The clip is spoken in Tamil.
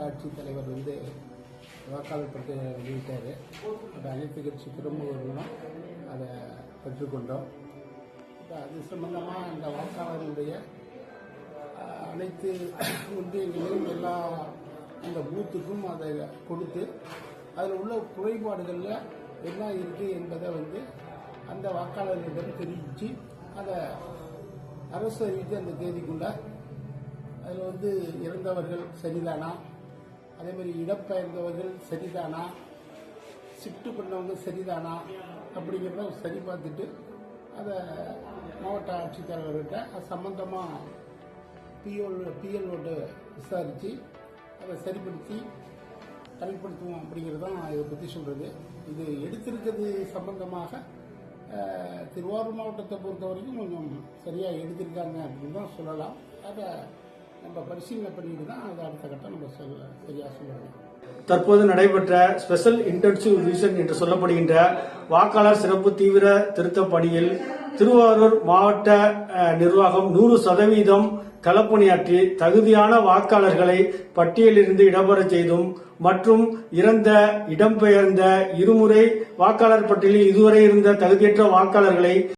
ஆட்சித்தலைவர் வாக்காளர் பட்டியலை வெளியிட்டார். அது அனைத்து கட்சி பிரமுகர்களும் அதை பெற்றுக்கொண்டோம். அது சம்பந்தமாக அந்த வாக்காளர்களுடைய அனைத்து ஒன்றியங்களையும் எல்லா அந்த பூத்துக்கும் அதை கொடுத்து அதில் உள்ள குறைபாடுகளில் என்ன இருக்குது என்பதை அந்த வாக்காளர்களிடம் தெரிவித்து அதை அரசு அறிவித்து அந்த தேதிக்குள்ள அதில் இறந்தவர்கள் சரிதானா, அதே மாதிரி இடம்பெயர்ந்தவர்கள் சரிதானா, ஷிஃப்ட் பண்ணவங்க சரிதானா அப்படிங்கிறத சரி பார்த்துட்டு அதை மாவட்ட ஆட்சித்தலைவர்கிட்ட அது சம்பந்தமாக பிஎல்ஓட்ட விசாரித்து அதை சரிப்படுத்தி தனிப்படுத்துவோம் அப்படிங்கிறது தான் இதை பற்றி சொல்கிறது. இது எடுத்திருக்கிறது சம்பந்தமாக திருவாரூர் மாவட்டத்தை பொறுத்த வரைக்கும் கொஞ்சம் சரியாக எடுத்திருக்காங்க அப்படின்னு தான் சொல்லலாம். அதை நம்ம பரிசீலனை பண்ணிட்டு தான் அதை அடுத்த கட்டம் நம்ம சரியாக சொல்லணும். தற்போது நடைபெற்ற ஸ்பெஷல் இன்டென்சிவ் ரிவிஷன் என்று சொல்லப்படுகின்ற வாக்காளர் சிறப்பு தீவிர திருத்த பணியில் திருவாரூர் மாவட்ட நிர்வாகம் 100% களப்பணியாற்றி தகுதியான வாக்காளர்களை பட்டியலிருந்து இடம்பெறச் செய்தும் மற்றும் இறந்த இடம்பெயர்ந்த இருமுறை வாக்காளர் பட்டியலில் இதுவரை இருந்த தகுதியற்ற வாக்காளர்களை